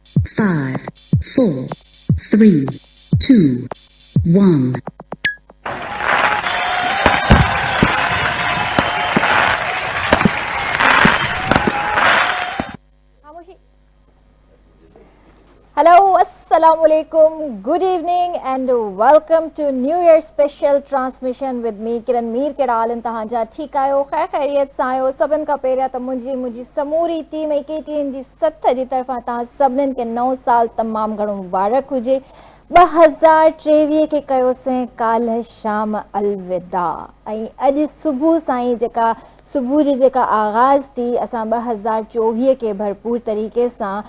5, 4, 3, 2, 1. Hello, Assalamu alaikum, good evening and welcome to New Year special transmission with me, Kiran Mir Kedal in Tahanja. ठीक आयो, खैर खैरियत सां आयो, सभिनि खां पहिरियां त मुंहिंजी समूरी टीम AKTN जी सथ जी तरफ़ां तव्हां सभिनीनि खे नओं साल तमामु घणो मुबारक हुजे। 2023 खे कयोसीं काल्ह शाम अलविदा ऐं अॼु सुबुह सां जेका सुबुह जी जेका आगाज़ थी असां 2024 खे भरपूर तरीक़े सां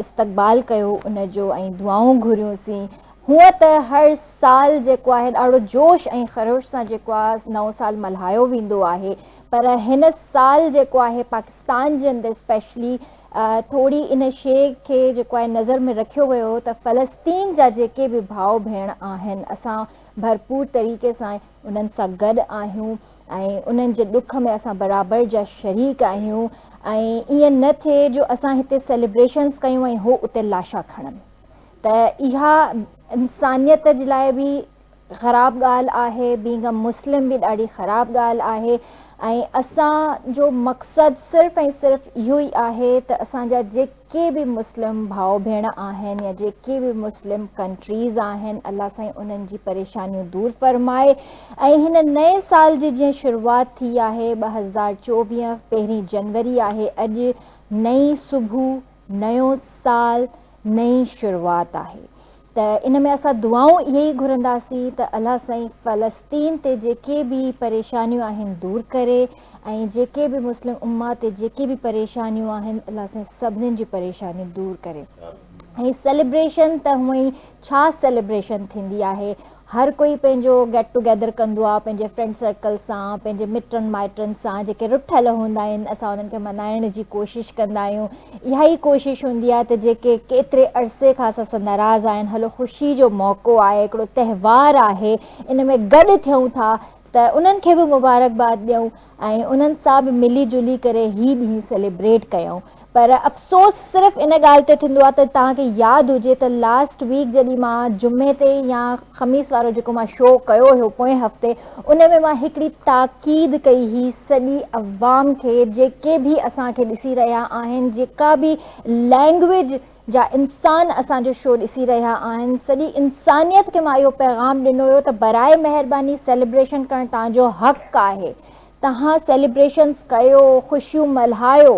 इस्तक़बाल कयो उन जो ऐं दुआऊं घुरियूंसीं। हूअं त हर साल जेको आहे ॾाढो जोश ऐं ख़रोश सां जेको आहे नओं साल मल्हायो वेंदो आहे, पर हिन साल जेको आहे पाकिस्तान जे अंदरि स्पेशली थोरी इन शइ खे जेको आहे नज़र में रखियो वियो त फ़लस्तीन जा जेके बि भाउ भेण आहिनि असां भरपूर तरीक़े सां उन्हनि सां गॾु आहियूं ऐं उन्हनि जे ॾुख में असां बराबरि जा शरीक आहियूं ऐं ईअं न थिए जो असां हिते सेलिब्रेशन्स कयूं ऐं हो उते लाशा खणनि, त इहा इंसानियत जे लाइ बि ख़राबु ॻाल्हि आहे, बीइंग अ मुस्लिम बि ॾाढी ख़राबु ॻाल्हि आहे। ऐं असांजो मक़सदु सिर्फ़ु ऐं सिर्फ़ु इहो ई आहे त असांजा जेके बि मुस्लिम भाउ भेण आहिनि या जेके बि मुस्लिम कंट्रीज़ आहिनि, अलाह साईं उन्हनि जी परेशानियूं दूरि फ़रमाए ऐं हिन नए साल जी जीअं शुरूआति थी आहे 2024 पहिरीं जनवरी आहे, अॼु नई सुबुह, नयो साल, नई शुरूआति आहे। त इन में असां दुआऊं इहे ई घुरंदासीं त अलाह साईं फ़लस्तीन ते जेके बि परेशानियूं आहिनि दूरि करे ऐं जेके बि मुस्लिम उम्मा ते जेके बि परेशानियूं आहिनि अलाह साईं सभिनीनि जी परेशानियूं दूरि करे। ऐं सेलिब्रेशन त हूअं ई छा सेलिब्रेशन थींदी आहे, हर कोई पंहिंजो गेट टुगेदर कंदो आहे पंहिंजे फ्रेंड सर्कल सां, पंहिंजे मिटनि माइटनि सां, जेके रुठल हूंदा आहिनि असां उन्हनि खे मल्हाइण जी कोशिशि कंदा आहियूं। इहा ई कोशिशि हूंदी आहे त जेके केतिरे अरसे खां असां सां नाराज़ आहिनि, हलो ख़ुशी जो मौक़ो आहे, हिकिड़ो त्योहारु आहे, इन में गॾु थियूं था त उन्हनि खे बि मुबारकबाद ॾियूं ऐं उन्हनि सां बि मिली जुली करे ही ॾींहुं सेलिब्रेट कयूं। पर अफ़सोस सिर्फ़ु इन ॻाल्हि ते थींदो आहे त तव्हांखे यादि हुजे त लास्ट वीक जॾहिं मां जुमे ते या ख़मीस वारो जेको मां शो कयो हुयो पोएं हफ़्ते, उन में मां हिकिड़ी ताक़ीद कई हुई सॼी अवाम खे, जेके बि असांखे ॾिसी रहिया आहिनि, जेका बि लैंग्वेज जा इंसान असांजो शो ॾिसी रहिया आहिनि, सॼी इंसानियत खे मां इहो पैगाम ॾिनो हुयो त बराए महिरबानी सेलिब्रेशन करणु तव्हांजो हक़ु आहे, तव्हां सेलिब्रेशन्स कयो, ख़ुशियूं मल्हायो,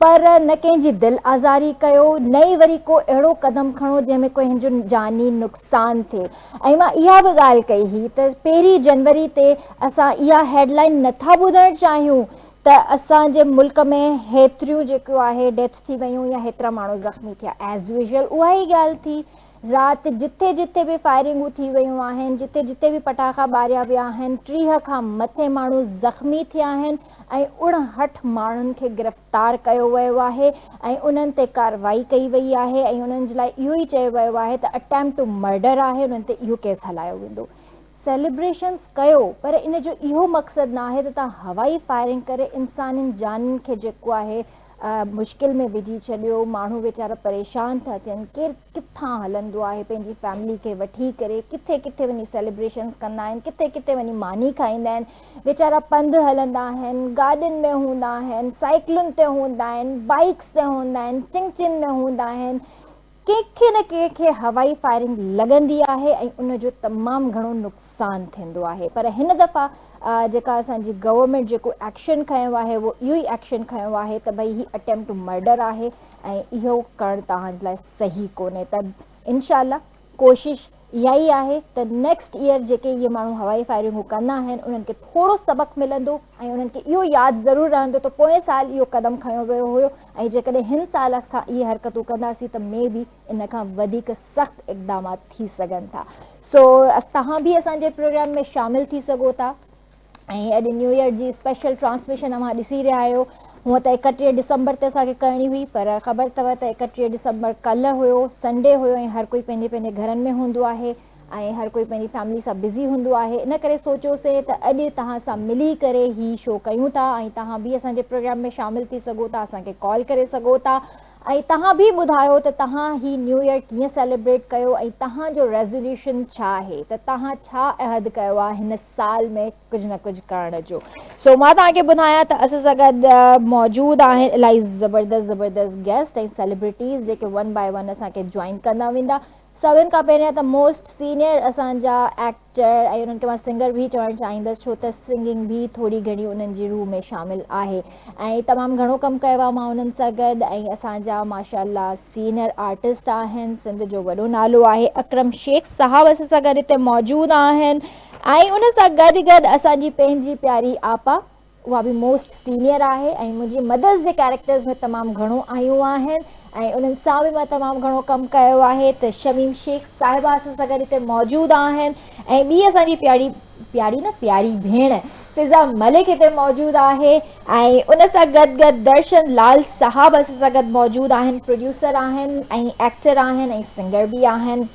पर न कंहिंजी दिलि आज़ारी कयो, न ई वरी को अहिड़ो क़दम खणो जंहिंमें कंहिंजो जानी नुक़सानु थिए। ऐं मां इहा बि ॻाल्हि कई हुई त पहिरीं जनवरी ते असां इहा हेडलाइन नथा ॿुधणु चाहियूं त असांजे मुल्क में हेतिरियूं जेको आहे डेथ थी वियूं या हेतिरा माण्हू ज़ख़्मी थिया। एज़ यूजुअल उहा ई ॻाल्हि थी, राति जिथे जिथे बि फायरिंगूं थी वियूं आहिनि, जिथे जिथे बि पटाखा ॿारिया विया आहिनि, 30 खां मथे माण्हू ज़ख़्मी थिया आहिनि ऐं 59 माण्हुनि खे गिरफ़्तार कयो वियो आहे ऐं उन्हनि ते कार्रवाई कई वई आहे ऐं उन्हनि जे लाइ इहो ई चयो वियो आहे त अटैम्प्ट टू मर्डर आहे, उन्हनि ते इहो केस हलायो वेंदो। सेलिब्रेशन्स कयो, पर इन जो इहो मक़सदु न आहे त तव्हां हवाई फायरिंग करे इंसाननि जाननि खे जेको आहे मुश्किल में विझी छॾियो, माण्हू वीचारा परेशान था थियनि, केरु किथां हलंदो आहे पंहिंजी फैमिली खे वठी करे, किथे किथे वञी सेलिब्रेशन्स कंदा आहिनि, किथे किथे वञी मानी खाईंदा आहिनि, वीचारा पंधु हलंदा आहिनि, गाॾियुनि में हूंदा आहिनि, साइकिलुनि ते हूंदा आहिनि, बाइक्स ते हूंदा आहिनि, चिंचिन में हूंदा आहिनि, कंहिंखे न कंहिंखे हवाई फायरिंग लॻंदी आहे ऐं उनजो तमामु घणो नुक़सानु थींदो आहे। पर हिन दफ़ा जेका असांजी गवर्नमेंट जेको एक्शन खयों आहे उहो इहो ई एक्शन खयों आहे त भई ही अटैम्प्ट टू मर्डर आहे ऐं इहो करणु तव्हांजे लाइ सही कोन्हे। त इनशाला कोशिशि इहा ई आहे त नेक्स्ट ईयर जेके इहे माण्हू हवाई फायरिंगूं कंदा आहिनि उन्हनि खे थोरो सबक़ु मिलंदो ऐं उन्हनि खे इहो यादि ज़रूरु रहंदो त पोएं साल इहो क़दम खयों वियो हुयो ऐं जेकॾहिं हिन साल असां इहे हरकतूं कंदासीं त मे बि इन खां वधीक सख़्तु इक़दामात थी सघनि था। सो तव्हां बि असांजे प्रोग्राम में शामिलु थी सघो था ऐं अॼु न्यू ईयर जी स्पेशल ट्रांसमिशन तव्हां ॾिसी रहिया आहियो। हूअं त 31 डिसंबर ते असांखे करणी हुई, पर ख़बर अथव त 31 डिसंबर कल्ह हुयो, संडे हुयो ऐं हर कोई पंहिंजे पंहिंजे घरनि में हूंदो आहे ऐं हर कोई पंहिंजी फैमिली सां बिज़ी हूंदो आहे। इन करे सोचियोसीं त अॼु तव्हां सां मिली करे ही शो कयूं था ऐं तव्हां बि असांजे प्रोग्राम में शामिलु थी सघो था, असांखे कॉल करे सघो था ऐं तव्हां बि ॿुधायो त तव्हां ही न्यू ईयर कीअं सेलिब्रेट कयो ऐं तव्हांजो रेज़ोल्यूशन छा आहे त तव्हां छा अहद कयो आहे हिन साल में कुझु न कुझु करण जो। सो मां तव्हांखे ॿुधायां त असां सां गॾु मौजूदु आहिनि इलाही ज़बरदस्त गेस्ट ऐं सेलिब्रिटीज़ जेके वन बाय वन असांखे जॉइन कंदा वेंदा। सभिनि खां पहिरियां त मोस्ट सीनियर असांजा एक्टर ऐं उन्हनि खे मां सिंगर बि चवणु चाहींदसि छो त सिंगिंग बि थोरी घणी उन्हनि जी रूह में शामिलु आहे ऐं तमामु घणो कमु कयो आहे मां उन्हनि सां गॾु ऐं असांजा माशाअल्लाह सीनियर आर्टिस्ट आहिनि। सिंध जो वॾो नालो आहे अकरम शेख साहब असां सां गॾु हिते मौजूदु आहिनि ऐं उन सां गॾु गॾु असांजी पंहिंजी प्यारी आपा उहा बि मोस्ट सीनियर आहे ऐं मुंहिंजी मदर्स जे कैरेक्टर्स में तमामु घणो आयूं आहिनि ऐं उन्हनि सां बि मां तमामु घणो कमु कयो आहे त शमीम शेख साहिबा असां सां गॾु हिते मौजूदु आहिनि ऐं ॿी असांजी प्यारी भेण फिज़ा मलिक हिते मौजूदु आहे ऐं उन सां गॾु गॾु दर्शन लाल साहब असां सां गॾु मौजूदु आहिनि प्रोड्यूसर आहिनि ऐं एक्टर आहिनि ऐं सिंगर बि आहिनि।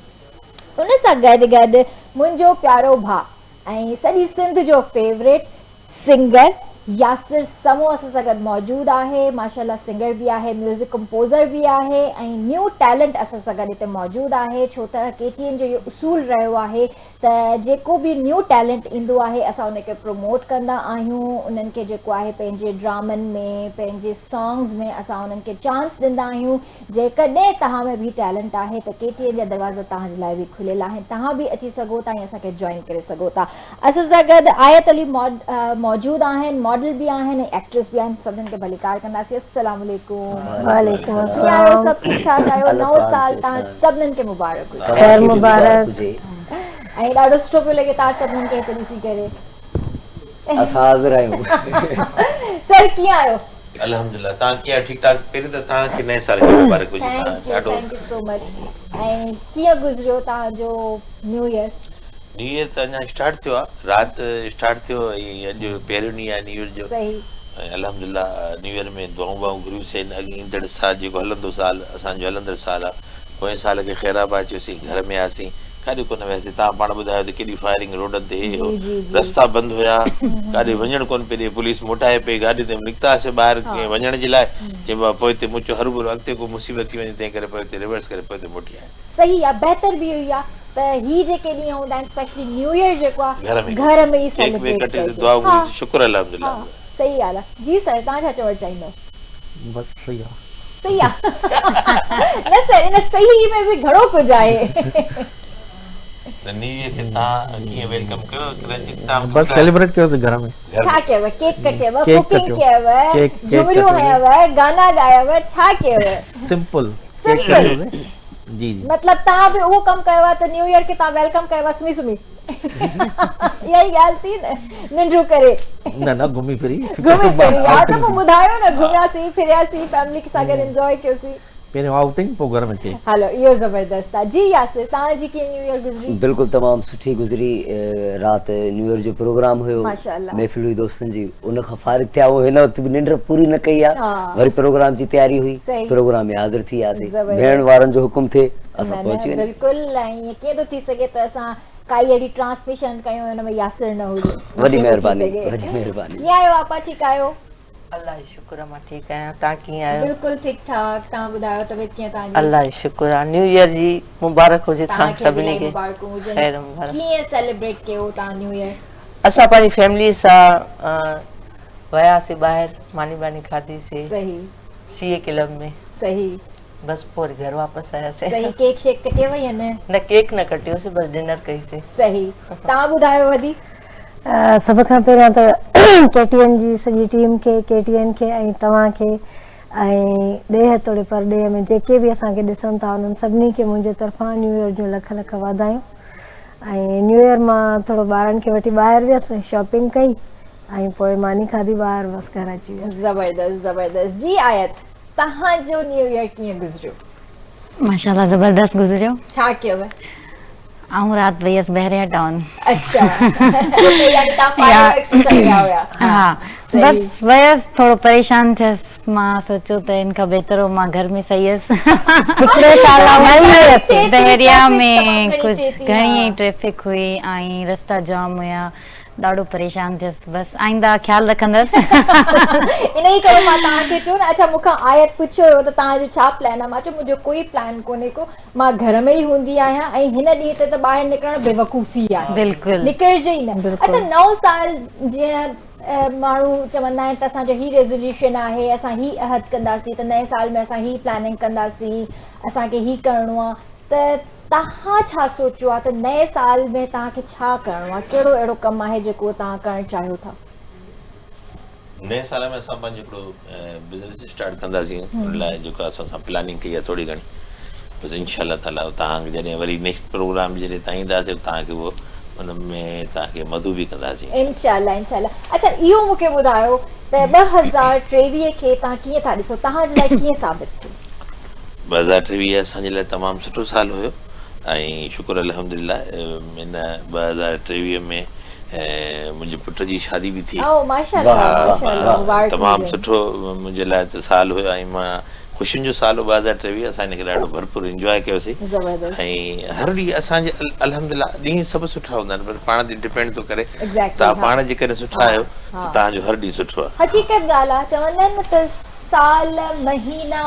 उन सां गॾु गॾु मुंहिंजो प्यारो भाउ ऐं सॼी सिंध जो फेवरेट सिंगर यासिर समो असां सां गॾु मौजूदु आहे। माशाअल्लाह सिंगर बि आहे, म्यूज़िक कंपोज़र बि आहे ऐं न्यू टैलेंट असां सां गॾु हिते मौजूदु आहे छो त KTN जो इहो उसूल रहियो आहे त जेको बि न्यू टैलेंट ईंदो आहे असां उनखे प्रमोट कंदा आहियूं। उन्हनि खे जेको आहे पंहिंजे ड्रामनि में पंहिंजे सॉन्ग्स में असां उन्हनि खे चांस ॾींदा आहियूं। जेकॾहिं तव्हां में बि टैलेंट आहे त KTN जा दरवाज़ा तव्हांजे लाइ बि खुलियल आहिनि, तव्हां बि अची सघो था ऐं असांखे जॉइन करे सघो था। असां सां गॾु आयत अली मौजूदु आहिनि, मॉडल भी आहिनि, एक्ट्रेस भी आहिनि। सभिनि खे भलीकार कंदासीं। अस्सलाम वालेकुम। वालेकुम अस्सलाम। आयो सब ठीक ठाक आयो? नओं साल तव्हां सभिनि खे मुबारक हुजे। खैर मुबारक। ऐं ॾाढो सुठो पियो लॻे तव्हां सभिनि खे हिते ॾिसी करे। असां हाज़िर आहियूं। सर कीअं आहियो? अल्हम्दुलिल्लाह। तव्हां कीअं ठीक ठाक? पहिरीं त तव्हांखे नए साल जी मुबारक हुजे। Thank you so much. ऐं कीअं गुज़रियो तव्हांजो न्यू ईयर? न्यू ईयर त अञा स्टार्ट थियो आहे, राति स्टार्ट थियो ऐं अॼु पहिरियों ॾींहुं आहे न्यू ईयर जो। सही। ऐं अल्हम्दुलिल्लाह न्यू ईयर में दुआऊं वुआऊं घुरियूंसीं। अॻु ईंदड़ साल जेको हलंदो साल असांजो हलंदड़ साल आहे, पोएं साल खे ख़ैराबा अचियोसीं, घर में आयासीं, काॾे कोन वियासीं। तव्हां पाण ॿुधायो त केॾी फायरिंग रोडनि ते हो, रस्ता बंदि हुया, काॾे वञणु कोन पिए ॾे, पुलिस मोटाए पई, गाॾी ते निकितासीं ॿाहिरि कंहिं वञण जे लाइ, चइबो आहे पोइ हिते मुचो हरू भरू अॻिते को मुसीबत थी वञे, तंहिं करे पोइ हिते रिवर्स करे पोइ हिते मोटी आया। सही आहे, बहितर बि हुई आहे त ही जेके ॾींहं हूंदा आहिनि स्पेशली न्यू ईयर जेको आहे घर में ई सेलिब्रेट कजे। दुआ घुरी, शुक्र अल्हम्दुलिल्लाह। सही ॻाल्हि आहे। जी सर, तव्हां छा चवणु चाहींदव? बस सही आहे। सही आहे। न सर, इन सही में बि घणो कुझु आहे। न्यू ईयर खे तव्हां कीअं वेलकम कयो? बस सेलिब्रेट कयो घर में। छा कयव? केक कटियव, कुकिंग कयव, झुमरियूं हयव, गाना गायव, छा कयव? सिंपल। जी जी। मतलब तव्हां बि उहो कमु कयो आहे त न्यू ईयर खे तव्हां वेलकम कयो आहे सुम्ही सुम्ही? इहा ई ॻाल्हि थी न, निंड्रू करे? न घुमी फिरी हा त पोइ ॿुधायो न, घुमियासीं फिरियासीं, फैमिली सां गॾु एंजॉय कयोसीं। पहिरियों आउटिंग पोइ घर में केक। हलो इहो ज़बरदस्त आहे। जी यासिर, तव्हांजी कीअं न्यू ईयर गुज़री? बिल्कुलु तमामु सुठी गुज़री। राति न्यू ईयर जो प्रोग्राम हुयो, माशाअल्लाह, महफ़िल हुई दोस्तनि जी, उन खां फारिग थिया। वो हिन वक़्तु बि निंड पूरी न कई आहे, वरी प्रोग्राम जी तयारी हुई, प्रोग्राम में हाज़िर थी वियासीं। भेण वारनि जो हुकुम थिए असां पहुची वञे। बिल्कुलु। ऐं ईअं कीअं थो थी सघे त असां काई अहिड़ी ट्रांसमिशन कयूं हुन में यासिर न हुजे? वॾी महिरबानी, वॾी महिरबानी। कीअं आहियो आपा? ठीकु आहियो? अल्लाह जो शुक्र, मां ठीकु आहियां। तव्हां कीअं आहियो? बिल्कुलु ठीकु ठाक। तव्हां ॿुधायो तबियत कीअं तव्हांजी? अल्लाह जो शुक्र आहे। न्यू ईयर जी मुबारक हुजे तव्हां सभिनी खे। खैर मुबारक। कीअं सेलिब्रेट कयो तव्हां न्यू ईयर? असां पंहिंजी फैमिली सां वियासीं ॿाहिरि, मानी बानी खाधीसीं। सही। सीए क्लब में। सही। बस पोइ घर वापस आयासीं। सही। केक शेक कटियव या न? न केक न कटियोसीं, बस डिनर कईसीं। सही। तव्हां ॿुधायो वधी? सभ खां पहिरियां त KTN जी सॼी टीम खे, KTN खे ऐं तव्हांखे ऐं ॾेह तोड़े परॾेह में जेके बि असांखे ॾिसनि था उन्हनि सभिनी खे मुंहिंजे तरफ़ां न्यू ईयर जूं लख लख वाधायूं। ऐं न्यू ईयर मां थोरो ॿारनि खे वठी ॿाहिरि वियसि, शॉपिंग कई ऐं पोइ मानी खाधी ॿाहिरि, बसि घर अची वियसि। ज़बरदस्त ज़बरदस्त। जी आयत, तव्हांजो न्यू ईयर कीअं गुज़रियो? माशाल्लाह ज़बरदस्त गुज़रियो। छा कयव? आऊं रात वयसि बहरिया टाउन। अच्छा। हाँ, बस वयसि, थोड़ो परेशान थियसि। मां सोचो त इन खां बहितर हो मां घर में सही हुयसि। बहरिया में कुछ घणी ट्रैफिक हुई ऐं रस्ता जाम हुया, ॾाढो परेशान थियसि। बसि आईंदा ख़्यालु रखंदसि। इन ई करे मां तव्हांखे चयो न, अच्छा मूंखां आयत पुछियो हुयो त तव्हांजो छा प्लान आहे, मां चयो मुंहिंजो कोई प्लान कोन्हे को, मां घर में ई हूंदी आहियां ऐं हिन ॾींहं ते त ॿाहिरि निकिरणु बेवकूफ़ी आहे, बिल्कुलु निकिरजे ई न। अच्छा, नओं साल जीअं माण्हू चवंदा आहिनि त असांजो ही रेज़ोल्यूशन आहे, असां ही अहद कंदासीं, त नए साल में असां ही प्लानिंग कंदासीं, असांखे ही करिणो आहे, त तव्हां छा सोचियो आहे त नए साल में तव्हांखे छा करिणो आहे, कहिड़ो अहिड़ो कमु आहे जेको तव्हां करणु चाहियो था? नए साल में असां पंहिंजो हिकिड़ो बिज़नेस स्टार्ट कंदासीं, उन लाइ जेको असां प्लानिंग कई आहे थोरी घणी। बसि इंशाल्लाह ताला तव्हां जॾहिं वरी नेक्स्ट प्रोग्राम जॾहिं तव्हां ईंदासीं तव्हांखे उहो उन में तव्हांखे मदू बि कंदासीं इंशाल्लाह इंशाल्लाह। अच्छा, इहो मूंखे ॿुधायो त 2023 खे तव्हां कीअं था ॾिसो, तव्हांजे लाइ कीअं साबित थियो? 2023 असांजे लाइ तमामु सुठो साल हुयो ऐं शुक्र अल्हम्दुलिल्लाह इन 2023 में मुंहिंजे पुट जी शादी बि थी। तमामु सुठो मुंहिंजे लाइ त साल हुयो ऐं मां ख़ुशियुनि जो साल हो 2023। असां हिनखे ॾाढो भरपूर इंजॉय कयोसीं ऐं हर ॾींहुं असांजे अल्हम्दुलिल्लाह ॾींहं सभु सुठा हूंदा आहिनि, पर पाण ते डिपेंड थो करे तव्हां पाण जे करे सुठा आहियो त तव्हांजो हर ॾींहुं सुठो आहे। हक़ीक़त ॻाल्हि आहे, चवंदा आहिनि त साल महीना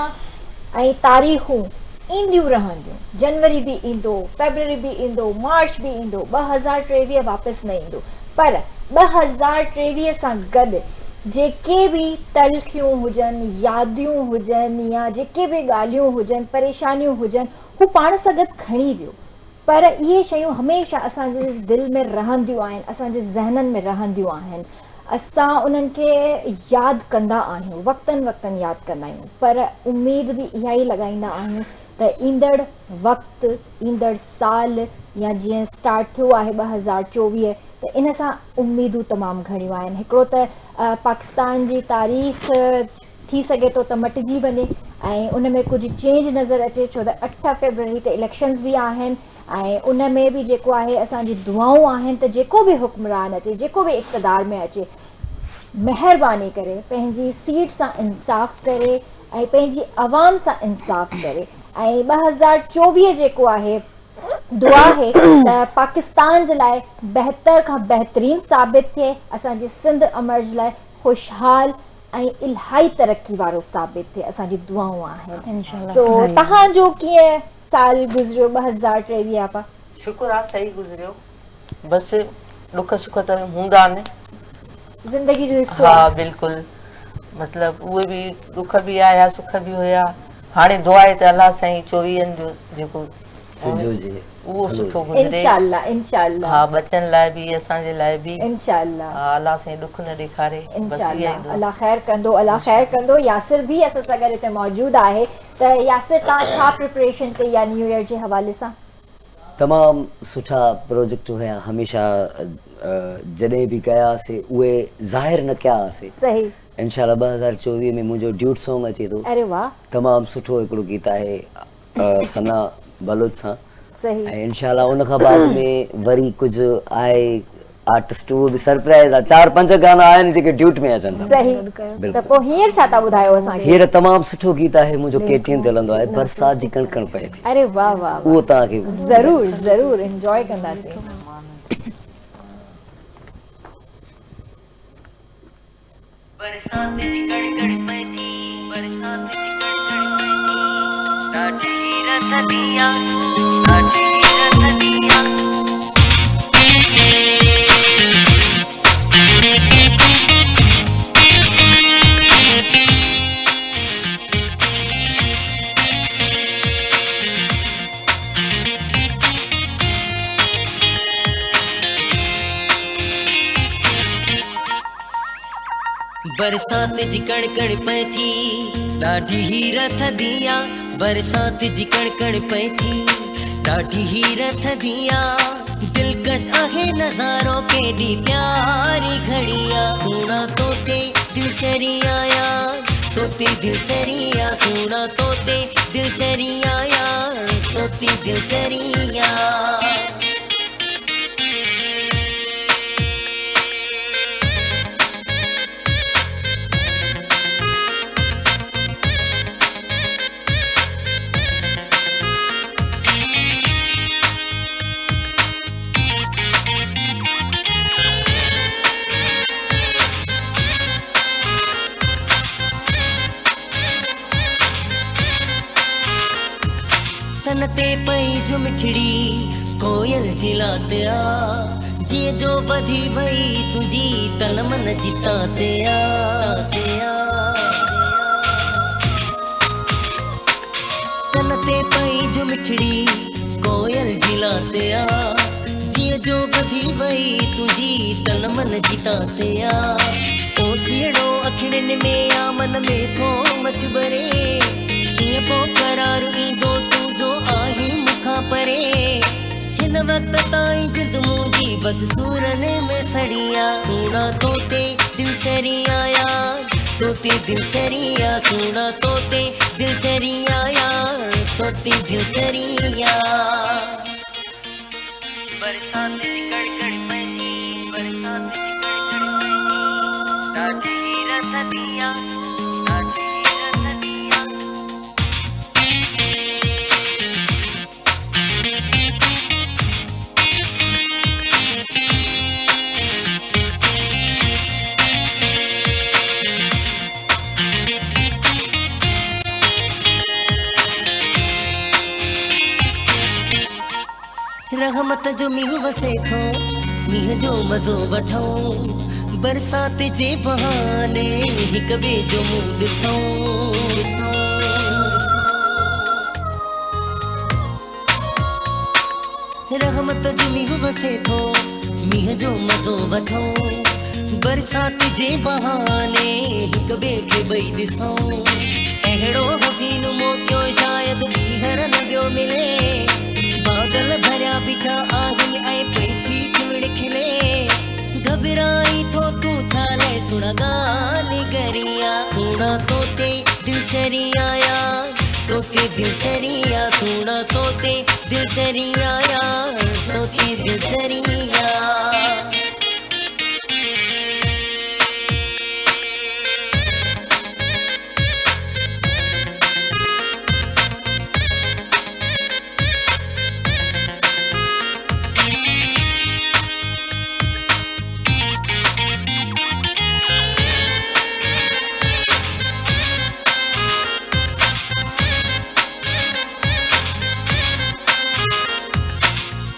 ऐं तारीख़ूं ईंदियूं रहंदियूं, जनवरी बि ईंदो, फेबरवरी बि ईंदो, मार्च बि ईंदो, 2023 वापसि न ईंदो, पर 2023 सां गॾु जेके बि तलखियूं हुजनि, यादियूं हुजनि या जेके बि ॻाल्हियूं हुजनि, परेशानियूं हुजनि, हू पाण सां गॾु खणी वियो, पर इहे शयूं हमेशह असांजे दिलि में रहंदियूं आहिनि, असांजे ज़हननि में रहंदियूं आहिनि। असां उन्हनि खे यादि कंदा आहियूं, वक़्तनि वक़्तनि यादि कंदा आहियूं, पर उमेद बि इहा ई लॻाईंदा आहियूं त ईंदड़ वक़्तु, ईंदड़ साल या जीअं स्टार्ट थियो आहे 2024, त इन सां उमेदूं तमामु घणियूं आहिनि। हिकिड़ो त पाकिस्तान जी तारीख़ थी सघे थो त मटिजी वञे ऐं उन में कुझु चेंज नज़र अचे, छो त 8 फेबरवरी ते इलेक्शन्स बि आहिनि ऐं उन में बि जेको आहे असांजी दुआऊं आहिनि त जेको बि हुक्मरान अचे, जेको बि इक़्तिदार में अचे, महिरबानी करे पंहिंजी सीट सां इंसाफ़ करे ऐं पंहिंजी आवाम सां इंसाफ़ करे ऐं 2024 जेको आहे दुआ आहे त पाकिस्तान जे लाइ बहितर खां बहितरीन साबित थिए, असांजे सिंध अमर जे लाइ ख़ुशहाल ऐं इलाही तरक़ी वारो साबित थिए, असांजी दुआऊं आहिनि। सो तव्हांजो कीअं साल गुज़रियो 2023 आपा? शुक्र आहे सही गुज़रियो, बसि ॾुख सुख त हूंदा आहिनि ज़िंदगी जो हिस्सो। हा बिल्कुलु, मतिलबु उहे बि ॾुख बि आया सुख बि हुया। हाणे दुआ आहे त अलाह साईं 24 जो जेको उहो सुठो गुज़रे इंशाल्लाह इंशाल्लाह। हा, बच्चन लाइ बि असांजे लाइ बि इंशाल्लाह। हा, अलाह साईं ॾुख न ॾेखारे, बसि इहा ई दुआ। अलाह ख़ैर कंदो, अलाह ख़ैर कंदो। यासिर भी असां सां गॾु हिते मौजूदु आहे, त यासिर तव्हां छा प्रिपरेशन कई आहे न्यू ईयर जे हवाले सां? तमामु सुठा प्रोजेक्ट हुया, हमेशह जॾहिं बि कयासीं उहे ज़ाहिर न कयासीं। सही। इंशाल्लाह 2024 में मुंहिंजो ड्यूट सॉन्ग अचे थो। अरे वाह, तमामु सुठो हिकिड़ो गीत आहे सना बलोच सां। सही। ऐं इंशाल्लाह उन खां बाद में वरी कुझु आहे आर्टिस्ट, उहो बि सरप्राइज़ आहे। 4-5 गाना आहिनि जेके ड्यूट में अचनि था। सही। त पोइ हींअर छा था ॿुधायो असांखे? हींअर तमामु सुठो गीत आहे मुंहिंजो, KTN ते हलंदो आहे, बरसात जी कणकण पए थी। अरे वाह वाह, उहो तव्हांखे ज़रूर ज़रूर एंजॉय कंदासीं। बरसात जी कड़कड़ पई थी, बरसात जी कड़कड़ पई थी, ॾाढी रत दिया, ॾाढी रत दिया। बरसात जी कड़कड़ पई थी, ॾाढी ही रत दिया, बरसात जी कड़कड़ पई थी, ॾाढी ही रत दिया। दिलकश आहे नज़ारो केॾी प्यारी घड़िया, सुना तोते दिलचरिया यार, तोते दिलचरिया, सुना तोते दिलचरिया यार, तोते दिलचरिया। कन ते पई जो मिठड़ी कोयल जिलातिया जी जो बधी भई तुझी तन मन जितातिया कन ते पई जो मिठड़ी कोयल जिलातिया जी जो बधी भई तुझी तन मन जितातिया ओ सीड़ो अखिड़न में आ मन में थो मचबरे किए पो करार ईंदो तू जो आही मुखा परे हिन वक्त ताई जिद मुंजी बस सूरन में सड़िया सुना तोते दिलचरिया यार तोते दिलचरिया सुना तोते दिलचरिया यार तोते दिलचरिया बरसात जी कड़कड़ पैनी बरसात जी कड़कड़ पैनी डाटी रसदिया रहमत जो मीह वसे थो मीह जो मज़ो वठो बरसात जे बहाने हिक ॿिए जो मुंहुं ॾिसूं रहमत जो मीह वसे थो मीह जो मज़ो वठो बरसात जे बहाने हिक ॿिए खे ॿई ॾिसूं अहिड़ो हसीन मौक़ो शायदि ॿीहर न ॿियो मिले बादल भरिया बीठा आहिनि ऐं पई थी ठिवड़ खिले घबराई थो तूं छा लाइ सुण ॻाल्हि गरिया सुणा तोते दिलचरिया यार तोते दिलचरिया सुणा तोते दिलचरिया यार तोते दिलचरिया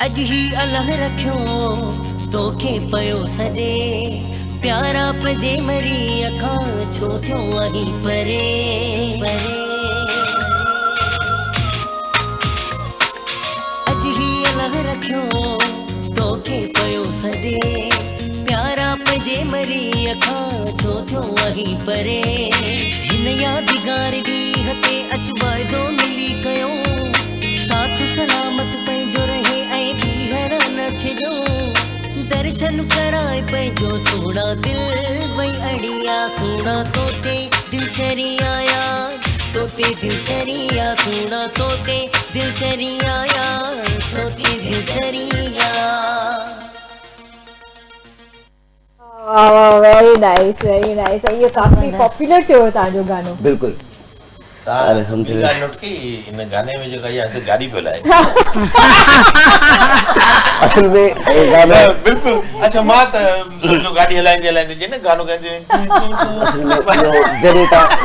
अज ही अल्लाह रखियो तोखे पयो सॾे प्यारा पजे मरी अखां छो थियो आहीं परे अज ही अल्लाह रखियो तोखे पयो सॾे प्यारा पजे मरी अखां छो थियो आहीं परे हिन यादगार ॾींहं ते अच वाइदो मिली कयो साथ सलामत पंहिंजो रहे दर्शन कराए पंहिंजो सोना दिल वई अड़िया सोना तोते दिलचरिया यार तोते दिलचरिया सोना तोते दिलचरिया यार तोते दिलचरिया वेरी नाइस ये काफी पॉपुलर थियो तव्हांजो गानो बिल्कुल अल्हम्दुलिल्लाह नोट की इन गाने में जो कहा ऐसे गाड़ी पे लाए असल में गाना बिल्कुल अच्छा मां त समझो गाड़ी हलाइंदे जे न गानो गाइंदे असल में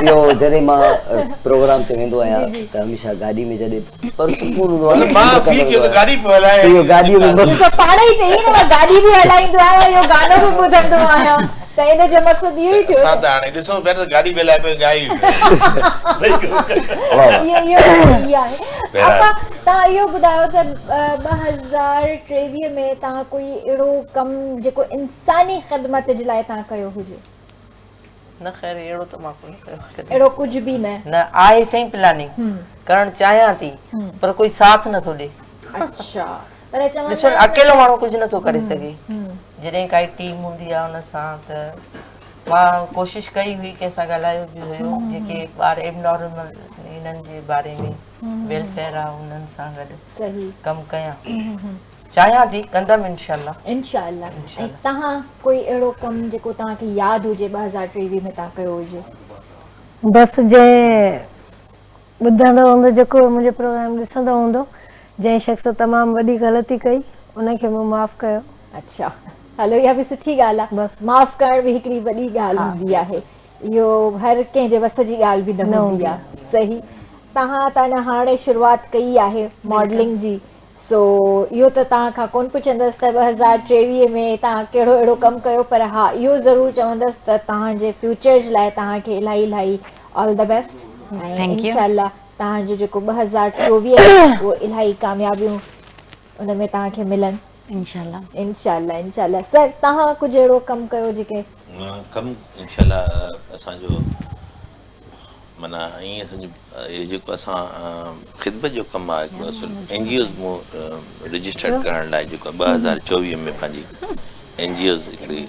यो जॾहिं मां प्रोग्राम ते वेंदो आहियां त हमेशा गाॾी में जॾहिं पर सुकून हूंदो आहे मां फील कयो त गाड़ी पे हलाए इहो गाॾीअ में बस पाण ई चई न मां गाॾी बि हलाईंदो आहियां इहो गानो बि ॿुधंदो आहियां त इन जो मक़सदु इहो ई थियो साथ हाणे ॾिसो पहिरियों त गाॾी पे हलाए पे गाई इहो आहे तव्हां इहो ॿुधायो त 2023 में तव्हां कोई अहिड़ो कमु जेको इंसानी ख़िदमत जे लाइ तव्हां कयो हुजे न ख़ैर अहिड़ो त मां कोन कयो अहिड़ो कुझु बि न आहे सही प्लानिंग करणु चाहियां थी पर कोई साथ नथो ॾे अच्छा पर ॾिसो अकेलो माण्हू कुझु नथो करे सघे जॾहिं काई टीम हूंदी आहे उन सां त मां कोशिशि कई हुई कंहिंसां ॻाल्हायो बि हुयो जेके ॿार एबनॉर्मल इन्हनि जे बारे में वेलफेयर आहे उन्हनि सां गॾु सही कमु कयां चाहियां थी कंदमि इंशाल्लाह ऐं तव्हां कोई अहिड़ो कमु जेको तव्हांखे यादि हुजे 2023 में तव्हां कयो हुजे बस जंहिं ॿुधंदो हूंदो जेको मुंहिंजो प्रोग्राम ॾिसंदो हूंदो जंहिं शख़्स तमामु वॾी ग़लती कई उनखे मूं माफ़ कयो अच्छा हलो इहा बि सुठी ॻाल्हि आहे बसि माफ़ करण बि हिकिड़ी वॾी ॻाल्हि हूंदी आहे इहो हर कंहिंजे वस जी ॻाल्हि बि न हूंदी आहे सही तव्हां त अञा हाणे शुरूआत कई आहे मॉडलिंग जी, सो इहो त तव्हां खां कोन पुछंदसि त 2023 में तव्हां कहिड़ो अहिड़ो कमु कयो, पर हा इहो ज़रूरु चवंदसि त तव्हांजे फ्यूचर जे लाइ तव्हांखे इलाही इलाही ऑल द बेस्ट, ऐं इंशाल्लाह तव्हांजो जेको 2024 आहे उहो इलाही कामयाबियूं उन में तव्हांखे मिलनि इंशाल्लाह इंशाल्लाह इंशाल्लाह। सर तव्हां कुझु अहिड़ो कमु कयो जेके कमु इंशाल्लाह असांजो माना ईअं सम्झो इहो जेको असां ख़िदमत जो कमु आहे हिकिड़ो असुलु NGOs मूं रजिस्टर्ड करण लाइ जेको 2024 में पंहिंजी NGOs हिकिड़ी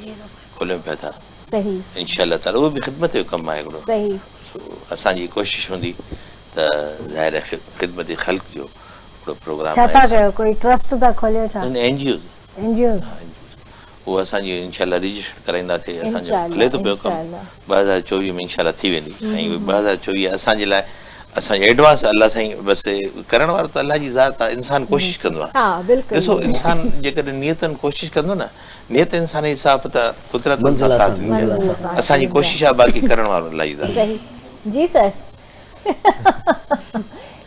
खोलियूं पिया था, सही इंशाल्लाह ताला उहो बि ख़िदमत जो कमु आहे हिकिड़ो, सही असांजी कोशिशि हूंदी त ज़ाहिर आहे ख़िदमती ख़ल्क़ जो हिकिड़ो प्रोग्राम छा था कयो, कोई ट्रस्ट था खोलियो छा? NGOs वो असांजी इंशाल्लाह रजिस्टर कराईंदासीं, असांजो हले थो पियो कमु 2024 में इंशाल्लाह थी वेंदी, ऐं 2024 असांजे लाइ असांजे एडवांस अल्लाह साईं बसि करण वारो त अल्लाह जी ज़ात आहे, इंसान कोशिशि कंदो आहे। ॾिसो इंसान जेकॾहिं नियतनि कोशिशि कंदो न, नियत इंसान जी हिसाब त कुदरत साथ ॾींदी, असांजी कोशिशि आहे, बाक़ी करण वारो अल्लाह जी ज़ात आहे। जी सर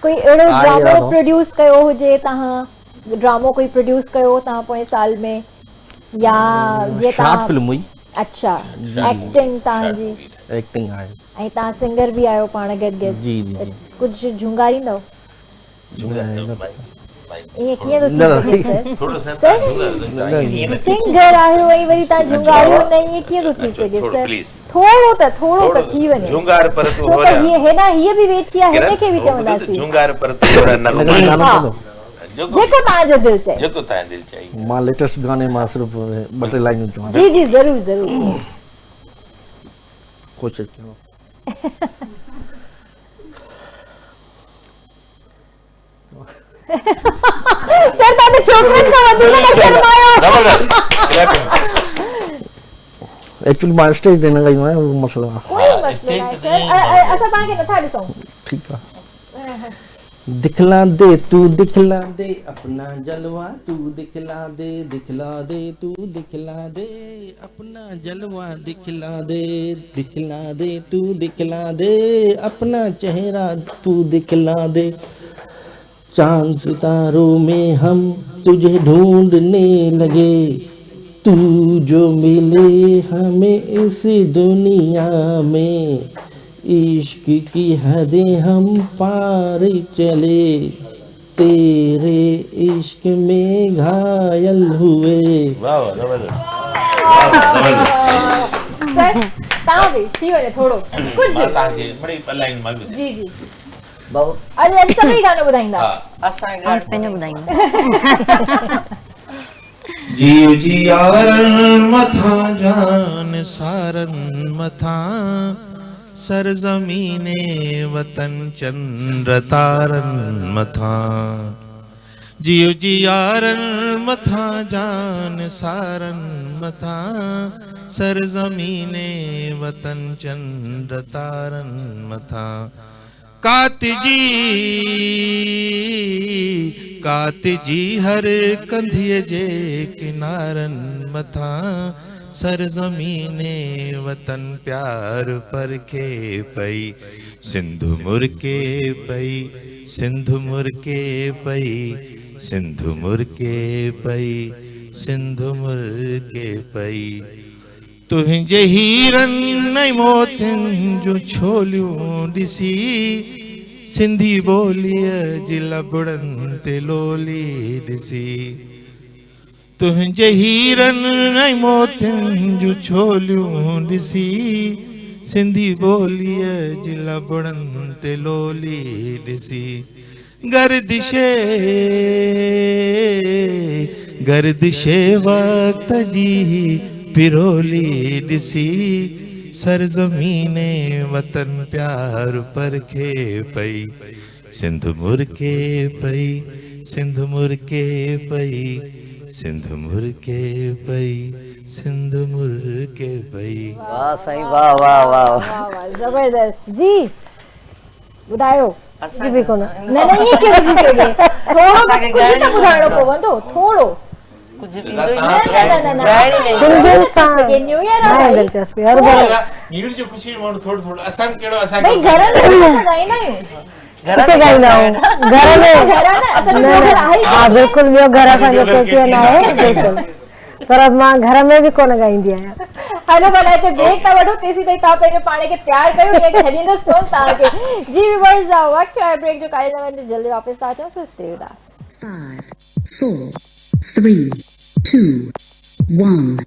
कोई अहिड़ो ड्रामो प्रोड्यूस कयो हुजे, तव्हां ड्रामो कोई प्रोड्यूस कयो तव्हां पोएं साल में, या जे शॉर्ट फिल्म हुई? अच्छा एक्टिंग तव्हांजी एक्टिंग आहे, ऐं तव्हां सिंगर बि आहियो पाण गॾु गॾु, जी जी कुझु झुंगारींदव? ईअं कीअं थो थी सघे सिंगर आहियो ऐं वरी तव्हां झुंगारियो न, ईअं कीअं थो थी सघे सर? थोरो त थी वञे, झुंगार पर तू हो रहा हीअ बि वेठी आहे, हिनखे बि चवंदासीं झुंगार पर तू हो रहा जेको तव्हांजो दिलि चए, जेको तव्हां दिलि चए। मां लेटेस्ट गाने मां सिर्फ़ 2-3 लाइनूं चवां। जी जी ज़रूर ज़रूर कोशिशि कयो। सर तव्हां छोकिरनि खां वधीक न शर्मायो। एक्चुअली मां स्टेज ते न ॻाईंदो आहियां, उहो मसलो आहे। कोई मसलो न सर, असां तव्हांखे नथा ॾिसूं। ठीकु आहे। दिखला दे तू दिखला दे अपना जलवा, तू दिखला दे तू दिखला दे अपना जलवा, दिखला दे तू दिखला दे अपना चेहरा, तू दिखला दे। चांद सितारों में हम तुझे ढूंढने लगे, तू जो मिले हमें इस दुनिया में, इश्क की हदें हम पार चले, तेरे इश्क में घायल हुए। सर तव्हां बि थी वञे थोरो कुझु तव्हांखे बड़ी लाइन मां बि जी जी बाबू अॼु सभई गानो ॿुधाईंदा, असां आज पंहिंजो ॿुधाईंदा। जीव जियारन मथा जान सारन मथा, सरजमीने वतन चंद्र तारन मथा। जीव जियारन मथा जान सारन मथा, सरजमीने वतन चंद्र तारन मथा। कात जी हर कंधिए जे किनारन मथा, सरजमीने वतन प्यार परखे पई, सिंधु मुरके पई, सिंधु मुरके पई, सिंधु मुरके पई, सिंधु मुरके पई। तुंहिंजे हीरन ऐं मोतियुनि जो छोलियूं ॾिसी, सिंधी ॿोलीअ जी लबड़नि ते लोली ॾिसी। तुंहिंजे हीरन ऐं मोतियुनि जो छोलियूं ॾिसी, सिंधी ॿोलीअ जी लबड़नि ते लोली ॾिसी। गर्दिशे वक्त जी पिरोली ॾिसी, सरजमीने वतन प्यार परखे पई, सिंधु मुरके पई, सिंधु मुरके पई, सिंधु मुरके पई, सिंधु मुरके पई। वाह साईं वाह वाह वाह वाह जबरदस्त जी। ॿुधायो असां बि कोन न ईअं कीअं थी सघे, थोरो कुझु त ॿुधाइणो पवंदो, थोरो कुझु थींदो ई न सिंधियुनि सां न्यू ईयर न दिलचस्पी हर बार न्यू ईयर जो ख़ुशी माण्हू थोरो थोरो असां कहिड़ो असां भई घर में गाईंदा आहियूं किथे गाईंदा आहियूं घर में हा बिल्कुलु ॿियो घर असांजो KTN आहे बिल्कुल पर मां घर में भी कोन गाईंदी आहियां हलो भला हिते ब्रेक था वठो तेसी ताईं तव्हां पंहिंजे पाण खे तयार कयो ब्रेक छॾींदुसि कोन तव्हांखे जी व्यूअर्स वक़्तु आहे ब्रेक जो काई न वञे जल्दी वापसि था अचूं सो स्टे विद अस 5 4 3 2 1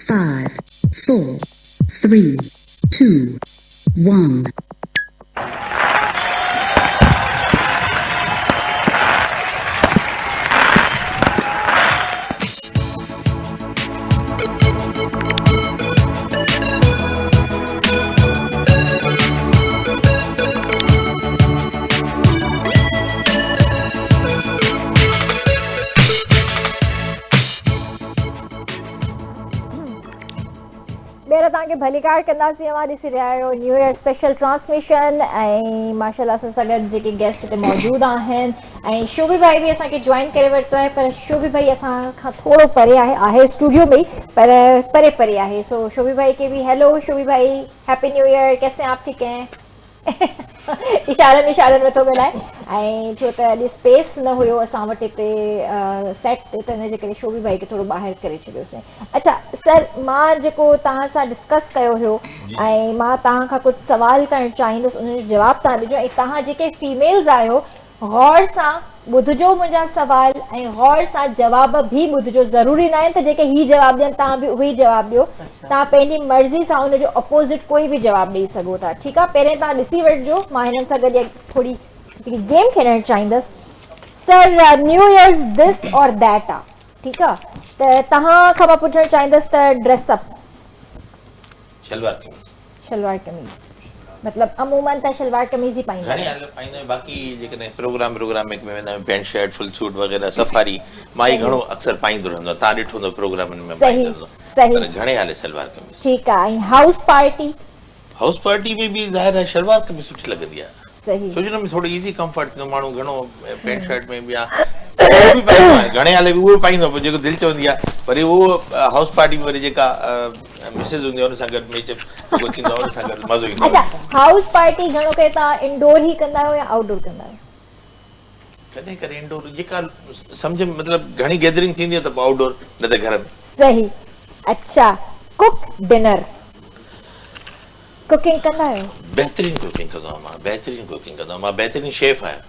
5 4 3 2 1 तव्हांखे भलीकार कंदासीं अवां ॾिसी रहिया आहियो न्यू ईयर स्पेशल ट्रांसमिशन ऐं माशाल्लाह सां सां गॾु जेके गेस्ट हिते मौजूदु आहिनि ऐं शोभी भाई बि असांखे जॉइन करे वरितो आहे पर शोभी भाई असां खां थोरो परे आहे स्टूडियो में पर परे परे आहे सो शोभी भाई के भी हेलो शोभी भाई हैप्पी न्यू ईयर कैसे आप ठीक हैं इशारनि में थो ॻाल्हाए ऐं छो त अॼु स्पेस न हुयो असां वटि हिते सेट ते त हिनजे करे शोभी भाई खे थोरो ॿाहिरि करे छॾियोसीं अच्छा सर मां जेको तव्हां सां डिस्कस कयो हुयो ऐं मां तव्हां खां कुझु सवाल करणु चाहींदुसि उनजो जवाबु तव्हां ॾिजो ऐं तव्हां जेके फीमेल्स आहियो गौर सां ॿुधिजो मुंहिंजा सवाल ऐं गौर सां जवाब बि ॿुधिजो ज़रूरी न आहे त जेके ही जवाबु ॾियनि तव्हां बि उहो ई जवाबु ॾियो तव्हां पंहिंजी मर्ज़ी सां उनजो अपोज़िट कोई बि जवाबु ॾेई सघो था ठीकु आहे पहिरें तव्हां ॾिसी वठिजो मां हिननि सां गॾु थोरी हिकिड़ी गेम खेॾणु चाहींदसि सर न्यू ईयर्स दिस और दैट आहे ठीकु आहे त तव्हां खां मां पुछणु चाहींदसि त ड्रेसअप शलवार कमीज़ मतलब अमूमन त शलवार कमीज़ ही पाईंदा घणे हाल पाईंदा आहियूं बाक़ी जेकॾहिं प्रोग्राम में वेंदा आहियूं पैंट शर्ट फुल सूट वग़ैरह सफ़ारी मां ई घणो अक्सर पाईंदो रहंदो तव्हां ॾिठो हूंदो प्रोग्रामनि में पाईंदो पर घणे हाल सलवार कमीज़ ठीकु आहे ऐं हाउस पार्टी में बि ज़ाहिर आहे शलवार कमीज़ सुठी लॻंदी आहे सही छोजो में थोड़ो इजी कंफर्ट थींदो माण्हू घणो पैंट शर्ट में बि आहे बि पाईंदो आहे घणे हाल बि उहो पाईंदो आहे जेको दिलि चवंदी आहे वरी उहो हाउस पार्टी में वरी जेका मिसेस हूंदी आहे हुन सां गॾु मैच जेको थींदो आहे हुन सां गॾु मज़ो ईंदो अच्छा हाउस पार्टी घणो करे तव्हां इंडोर ई कंदा आहियो या आउटडोर कंदा आहियो कॾहिं कॾहिं इंडोर जेका सम्झ मतिलबु घणी गैदरिंग थींदी आहे त पोइ आउटडोर न त घर में सही अच्छा कुक डिनर कुकिंग कंदा आहियो बेहतरीन कुकिंग कंदो आहियां मां बेहतरीन शेफ आहियां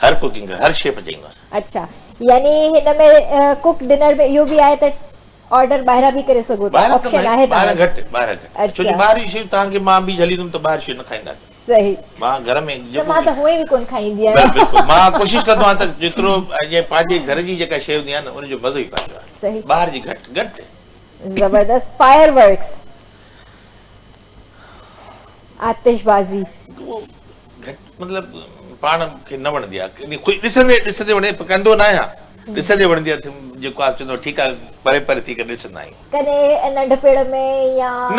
हर कुकिंग हर शेफ चईंदो आहियां अच्छा यानी हिन में कुक डिनर में इहो बि आहे त ऑर्डर ॿाहिरां बि करे सघो था ऑप्शन आहे ॿाहिरां घटि छो जो ॿाहिरि शयूं तव्हांखे मां बि हलींदुमि त ॿाहिरि शयूं न खाईंदा सही मां घर में मां त हुए बि कोन खाईंदी आहियां बिल्कुलु मां कोशिशि कंदो आहियां त जेतिरो पंहिंजे घर जी जेका शइ हूंदी आहे न उनजो मज़ो ई पंहिंजो आहे सही ॿाहिरि जी घटि ज़बरदस्त फायर वर्क्स आतिशबाजी मतलब पाण खे न वणंदी आहे ॾिसंदे वणे कंदो न आहियां ॾिसंदे वणंदी आहे जेको आहे चवंदो ठीकु आहे परे परे थी करे ॾिसंदा आहियूं कॾहिं नंढपिण में या न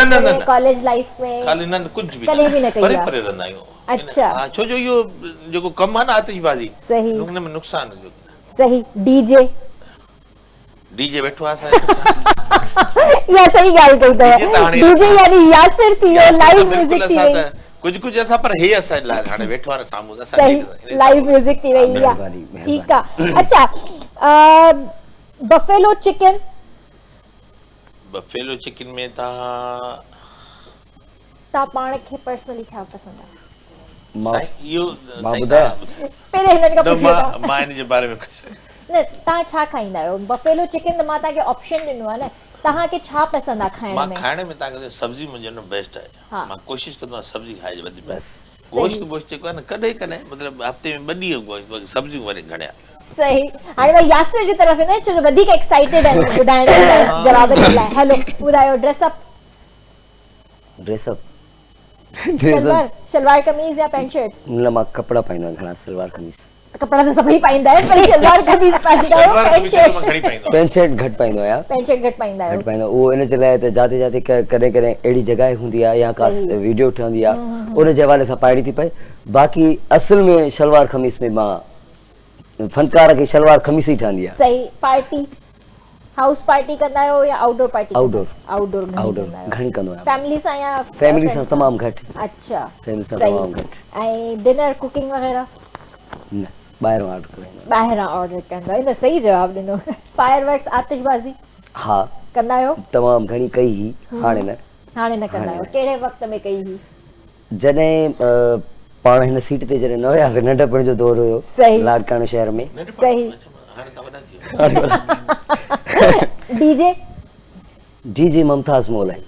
कॉलेज लाइफ में खाली न कुझु बि कॾहिं बि न कई परे परे रहंदा आहियूं अच्छा हा छो जो इहो जेको कमु आहे न आतिशबाजी सही हुन में नुक़सान सही डीजे वेठो आहे या सही ॻाल्हि कई अथव डीजे यानी यासिर थी वियो लाइव म्यूजिक थी वई कुछ असां पर हे असां लाइ हाणे वेठो आहे साम्हूं असां सही लाइव म्यूजिक थी वई आहे ठीकु आहे अच्छा बफेलो चिकन में तव्हां पाण खे पर्सनली छा पसंदि आहे इहो पहिरें हिननि खां पुछो मां इन जे बारे में न तव्हां छा खाईंदा आहियो बफेलो चिकन त मां तव्हांखे ऑप्शन ॾिनो आहे न तव्हांखे छा पसंदि आहे खाइण में मां खाइण में तव्हांखे सब्जी मुंहिंजो न बेस्ट आहे मां कोशिशि कंदो आहियां सब्जी खाइजे वधीक गोश्त जेको आहे न कॾहिं कॾहिं मतिलबु हफ़्ते में 2 ॾींहं गोश्त सब्जियूं वरी घणे सही हाणे मां यासिर जी तरफ़ न छो वधीक एक्साइटेड आहिनि ॿुधाइण लाइ जवाब ॾियण लाइ हेलो ॿुधायो शलवार कमीज़ या पैंट शर्ट न मां कपड़ा पाईंदो आहियां घणा सलवार कमीज़ कपड़ा तो सभी पाइंदा है पर शलवार कमीज पाइंदा है पैंट शर्ट घट पाइंदो आया घट पाइंदा है घट पाइंदो वो इन चलाए त जाते जाते कदे कदे एडी जगह हुंदी है या का वीडियो ठंदी है उन जे हवाले से पाइडी थी पए बाकी असल में शलवार कमीज में मां फनकार खे शलवार खमीस ई ठहंदी आहे। सही। पार्टी हाउस पार्टी कंदा आहियो या आउटडोर पार्टी? आउटडोर। आउटडोर घणी कंदो आहियां। फैमिली सां या फैमिली सां तमामु घटि। अच्छा फैमिली सां तमामु घटि। ऐं डिनर कुकिंग वग़ैरह? न, ॿाहिरों ऑर्डर कंदा। ॿाहिरां ऑर्डर कंदा आहियो। सही जवाब ॾिनो। फायरवर्क्स आतिशबाज़ी हा कंदा आहियो? तमामु घणी कई ही, हाणे न। हाणे न कंदा आहियो। कहिड़े वक़्त में कई हुई? जॾहिं पाण हिन सीट ते जॾहिं न हुयासीं, नंढपण जो दौर हुयो लाड़कानो शहर में। सही। डीजे? डीजे मुमताज मोलाई।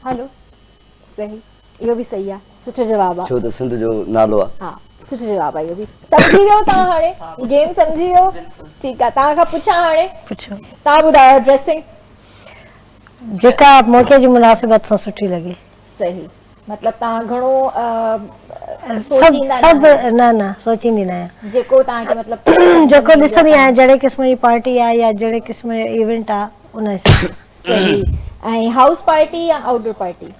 हलो सही, इहो बि सही आहे। सुठो जवाब आहे, छो त सिंध जो नालो आहे। हा सुठो जवाब आहे। इहो बि सम्झी वियो तव्हां? हाणे गेम सम्झी वियो? ठीकु आहे। तव्हां खां पुछां हाणे? पुछो। तव्हां ॿुधायो ड्रेसिंग जेका मौक़े जी मुनासिबत सां सुठी लॻे। सही। मतिलबु तव्हां घणो सभु न सोचींदी न आहियां। जेको तव्हांखे मतिलबु जेको ॾिसंदी आहियां, जहिड़े क़िस्म जी पार्टी आहे या जहिड़े क़िस्म जो इवेंट आहे उन हिसाब सां। सही। ऐं हाउस पार्टी या outdoor party?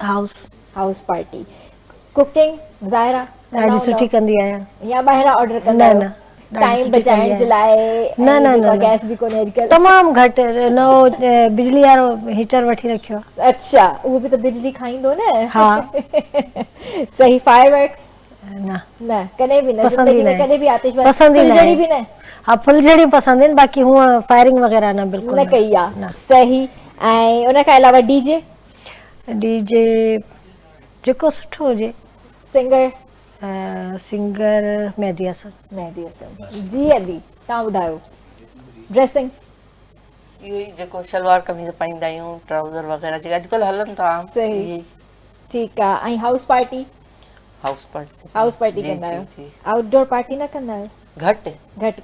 House party. Cooking ज़ाहिरा ॾाढी सुठी कंदी आहियां। या ॿाहिरां ऑर्डर कंदा आहियो? टाइम बचाइण जे लाइ? न गैस बि कोन्हे अॼुकल्ह। तमामु घटि। नओ बिजली वारो हीटर वठी रखियो आहे। अच्छा, उहो बि त बिजली खाईंदो न? हा। सही। फायरवर्क्स? न कॾहिं बि न। ज़िंदगी में कॾहिं बि आतिशबाज़ी? पसंदि ई फुलझड़ी बि न? हा फुलझड़ी पसंदि आहिनि, बाक़ी हूअं फायरिंग वग़ैरह न बिल्कुलु न कई आहे। सही। ऐं उन खां अलावा डीजे? डीजे जेको सुठो हुजे। सिंगर? सिंगर मेहदी हसन। मेहदी हसन। जी अदी तव्हां ॿुधायो ड्रेसिंग? इहो ई जेको शलवार कमीज़ पाईंदा आहियूं, ट्राउज़र वग़ैरह जेके अॼुकल्ह हलनि था। सही। ठीकु आहे। ऐं house party? House party. House party कंदा आहियो? आउटडोर पार्टी न कंदा आहियो? घटि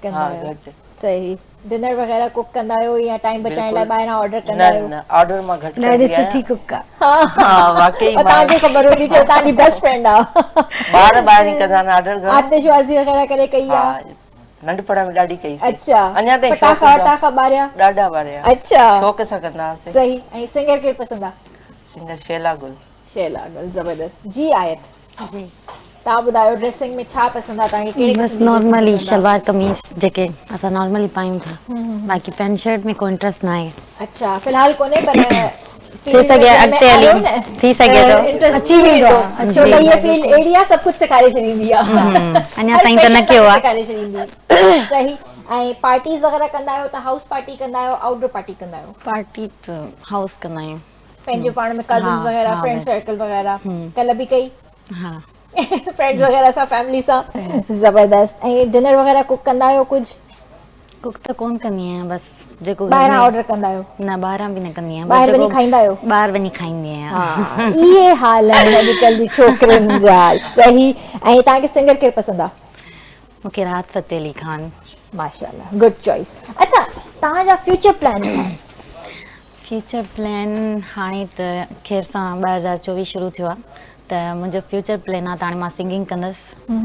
कंदा आहियो। सही। डिनर वग़ैरह कुक कंदा आहियो या टाइम बचाइण लाइ ॿाहिरां ऑर्डर कंदा आहियो? न ऑर्डर मां घटि कंदी ॾाढी आहियां। सुठी कुक आहे। हा वाकई तव्हांखे ख़बर हूंदी छो तव्हांजी बेस्ट फ्रेंड आहे। ॿार ॿाहिरि कंदा आहिनि ऑर्डर। आतिशबाज़ी वग़ैरह करे कई आहे? नंढपण में ॾाढी कई। अच्छा। अञा ताईं पटाखा ॿारिया? ॾाढा ॿारिया। अच्छा। शौक़ सां कंदा हुआसीं। सही। ऐं सिंगर केरु पसंदि आहे? सिंगर शैला गुल। शैला गुल ज़बरदस्त। जी आयत जी तव्हां ॿुधायो ड्रेसिंग में छा पसंदि आहे तव्हांखे? कहिड़े बस नॉर्मली शलवार कमीज जेके असां नॉर्मली पायूं था, बाक़ी पैंट शर्ट में कोई इंटरेस्ट न आहे। अच्छा फिलहाल कोन्हे पर थी सके अॻिते हली थी सके तो अची वेंदो। अच्छा त ये फील्ड एड़ी आहे सब कुछ सिखारे छॾींदी आहे। अञा ताईं त न कयो आहे। सिखारे छॾींदी। सही। ऐं पार्टीज वग़ैरह कंदा आहियो त हाउस पार्टी कंदा आहियो आउटडोर पार्टी कंदा आहियो? पार्टी त हाउस कंदा आहियूं। पंहिंजे पाण में कज़िन्स वग़ैरह फ्रेंड सर्कल वग़ैरह? कल्ह बि कई? हाँ फ्रेंड्स वग़ैरह सां फैमिली सां? ज़बरदस्त। ऐं डिनर वग़ैरह कुक कंदा आहियो कुझु? कुक त कोन कंदी आहियां, बस जेको ॿाहिरां ऑर्डर कंदा आहियो? न ॿाहिरां बि न कंदी आहियां। ॿाहिरि वञी खाईंदा आहियो? ॿाहिरि वञी खाईंदी आहियां। इहे हाल आहिनि अॼुकल्ह जी छोकिरियुनि जा। सही। ऐं तव्हांखे सिंगर केरु पसंदि आहे? मूंखे राहत फ़तेह अली खान। माशाल्लाह गुड चॉइस। अच्छा तव्हांजा फ्यूचर प्लान छा? फ्यूचर प्लान हाणे त ख़ैर सां 2024 शुरू थियो आहे त मुंहिंजो फ्यूचर प्लान आहे त हाणे मां सिंगिंग कंदसि,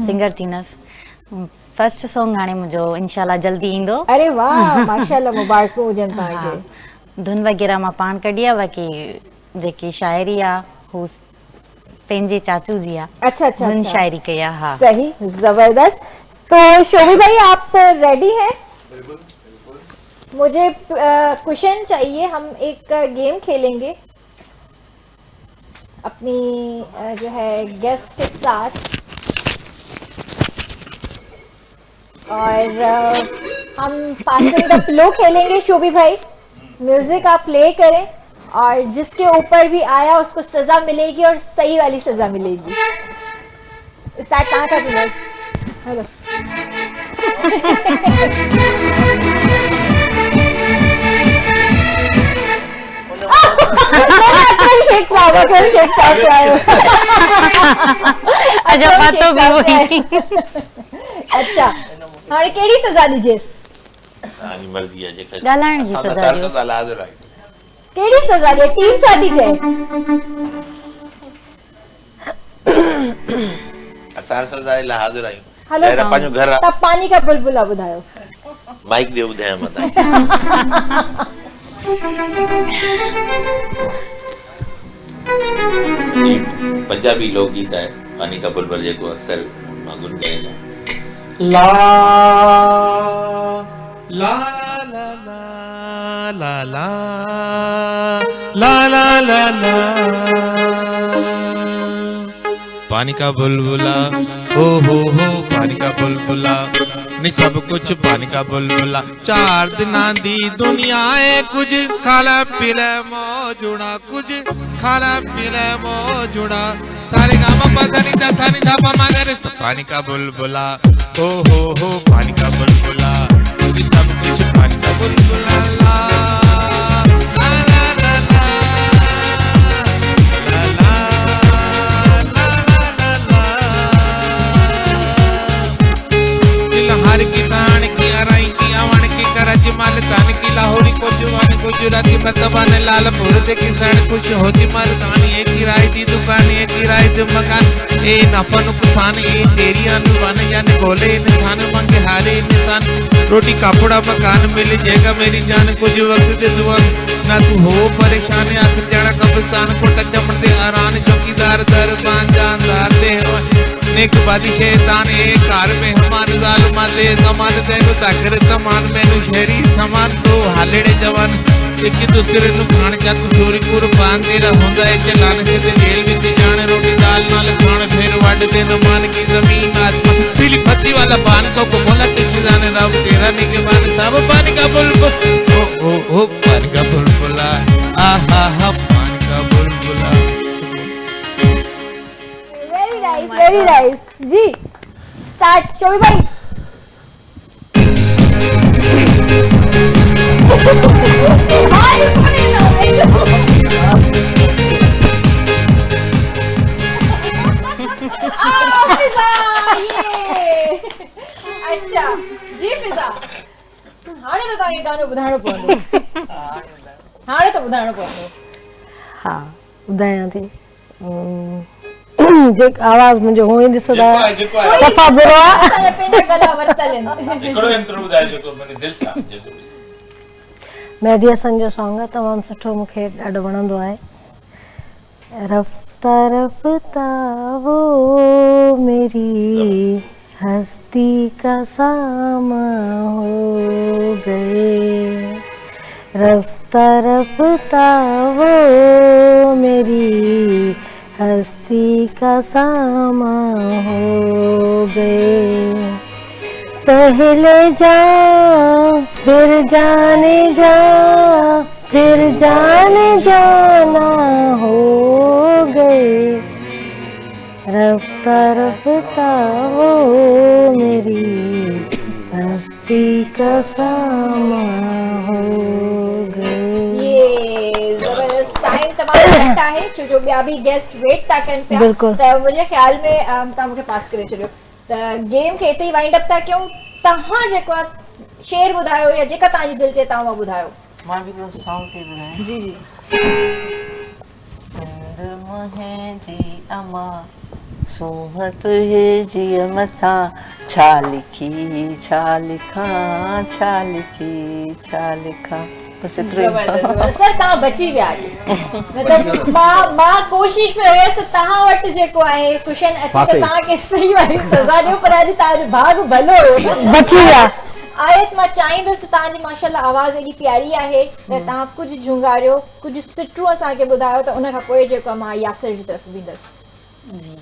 सिंगर थींदसि। फर्स्ट सॉन्ग हाणे मुंहिंजो इंशाल्लाह जल्दी ईंदो। अरे वाह माशाल्लाह मुबारकूं हुजनि तव्हांखे। धुन वग़ैरह मां पाण कढी आहे, बाक़ी जेकी शाइरी आहे हू पंहिंजे चाचू जी आहे। अच्छा अच्छा धुन शायरी कई आहे। हाँ सही जबरदस्त। तो शोभी भाई आप रेडी हैं? मुझे क्वेश्चन चाहिए। हम एक गेम खेलेंगे अपनी जो है गेस्ट के साथ और हम पासिंग द प्लो खेलेंगे। शोभी भाई म्यूजिक आप प्ले करें और जिसके ऊपर भी आया उसको सजा मिलेगी और सही वाली सजा मिलेगी। स्टार्ट कहाँ कर दिया? हेलो अच्छा पतो भी वही। अच्छा हाणे केड़ी सजा दीजिएस? तव्हांजी मर्ज़ी आहे जेका ॻाल्हाइण जी सजा ॾियो। केड़ी सजा ॾे? टीम छा थी चए? असां सजा लाइ हाज़िर आहियूं। हलो पंहिंजो घर आहे। तब पानी का बुलबुला ॿुधायो। माइक ॾियो ॿुधायां मां तव्हांखे। पंजाबी लोकगीत आहे पानी का बुलबुल जेको अक्सर मां गुनगुनाईंदो आहियां। ला ला ला ला ला ला ला ला ला पानी का बुलबुला हो पानी का बुलबुला नी सब कुछ पानी का बुलबुला 4 दिना दी दुनिया है कुछ खाला पीला मौजूड़ा कुछ खाला पीला मौजूड़ा सारे गामा पता नहीं था सानी था मगर पानी का बुलबुला हो पानी का बुलबुला नी सब कुछ पानी का बुलबुला ला हर की तान की अराई की आवन की करज मालतान की लाहौरी को जुबान गुजराती मतबान लालपुर दे किसान खुश होती मर्दानी एक किराए दी दुकान एक किराए दे मकान ए नफा नुकसान ए तेरी अनुबान जाने बोले इंसान मंगे हारे इंसान रोटी कपड़ा मकान मिल जाएगा मेरी जान कुछ वक्त दे दुआ ना तू हो परेशान आखिर जाना कब्रिस्तान को टचमण दे आरान चौकीदार दरबान जानदार दे नेक बादी शैतान एक कार में हमारे जालमा दे समान तेनु ताकर समान मैनू शहरी समान तो हालेड़े जवान एक दूसरे नु खान चक चोरी कुर्बान तेरा होंदा है चलाने से ते जेल विच जाने रोटी दाल नाल खान फिर वड दे मान की जमीन आसमान पीली पत्ती वाला पान को बोला किसी जाने रब तेरा निगमान सब पानी का बुलबुल ओ पानी का बुलबुला आहा पानी का बुलबुला वेरी नाइस जी स्टार्ट चोई भाई अच्छा जी फिजा हाणे तो ताके गानो बुधाणो पवंदो हाणे तो बुधाणो पवंदो हाँ ॿुधायां थी जे आवाज़ मुंहिंजो हुई ॾिसंदा सफ़ा बुरो आहे पंहिंजा गला वरतल आहिनि हिकिड़ो इंट्रो ॿुधाए जेको मुंहिंजे दिलि सां जेको मेहदी हसन जो सॉन्ग आहे तमामु सुठो मूंखे ॾाढो वणंदो आहे रफ्ता रफ्ता वो मेरी हस्ती का सामा हो गए रफ्ता रफ्ता वो मेरी हस्ती का सामा हो गए पहले जा फिर जाने जा फिर जाने जाना हो गए रफ्ता रफ्ता वो मेरी हस्ती का सामा हो गए टाइम तमाम घट आहे छो जो ॿिया बि गेस्ट वेट था कनि पिया त मुंहिंजे ख्याल में तव्हां मूंखे पास करे छॾियो त गेम खे हिते ई वाइंड अप था कयूं तव्हां जेको आहे शेर ॿुधायो या जेका तव्हांजी दिलि चए तव्हां उहा ॿुधायो मां बि हिकिड़ो सॉन्ग थी ॿुधायां जी जी सिंध मुंहिंजी जी अमा सूंह तुंहिंजे जीअ मथां छा लिखी छा लिखां छा लिखी छा लिखां बस एतिरो सर तव्हां बची विया मतलब मां कोशिश में हुयसि तव्हां वटि जेको आहे क्वेश्चन अचे त तव्हांखे सही वारी सज़ा ॾियो पर अॼु तव्हांजो भाग भलो बची विया आयत मां चाहींदसि त तव्हांजी माशाल्लाह आवाज़ एॾी प्यारी आहे त तव्हां कुझु झुंगारियो कुझु सिटरूं असांखे ॿुधायो त उन खां पोइ जेको मां यासिर जी तरफ़ वेंदसि जी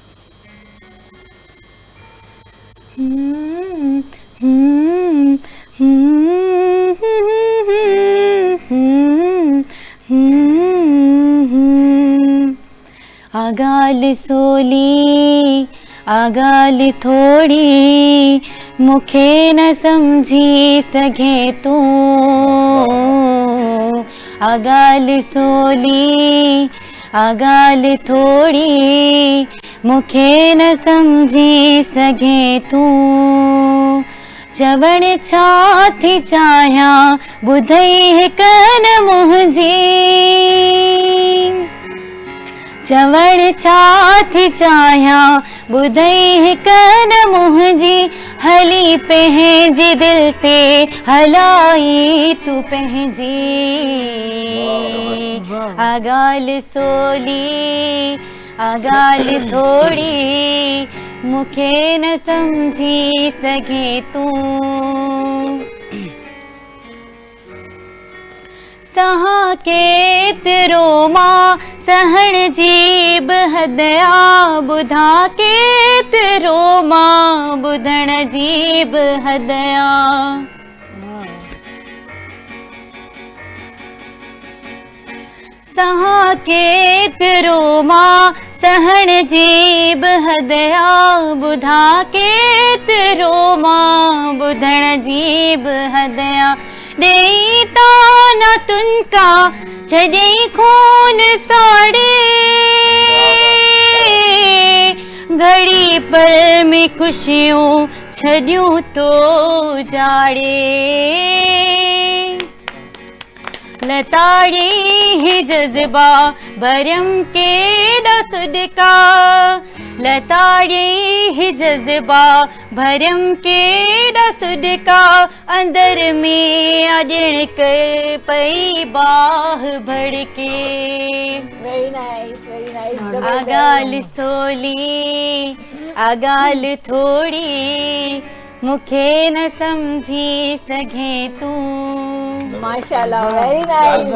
आगाल सोली आगाल थोड़ी मुखे न समझी सघे तू आगाल सोली आगाल थोड़ी मुखे न समझी सघे तू चवण छा थी चाहियां ॿुधई हिक न मुंहिंजी चवण छा थी चाहियां ॿुधई हिक न मुंहिंजी हली पंहिंजी दिलि ते हलाई तूं पंहिंजी आगाल सोली आगाल थोड़ी मुखे न समझी सघे तू सहा केतिरो मां सहण जी बहदया बुधा केतिरो मां बुधण जी बहदया सहा केतिरो मां सहण जी बहदया बुधा केतिरो मां बुधण जी बहदया देई ताना तुनका छॾई खून साड़े घड़ी पल में खुशियों छॾियूं तो जाड़े लताड़ी ही जज्बा भरम के दसुदका लताड़ी ही जज्बा भरम के दसुदका अंदर में अजण कर पई बाह भड़के वेरी नाइस आगाल सोली आगाल थोड़ी मुखे न समझी सघे तू माशाल्लाह वेरी नाइस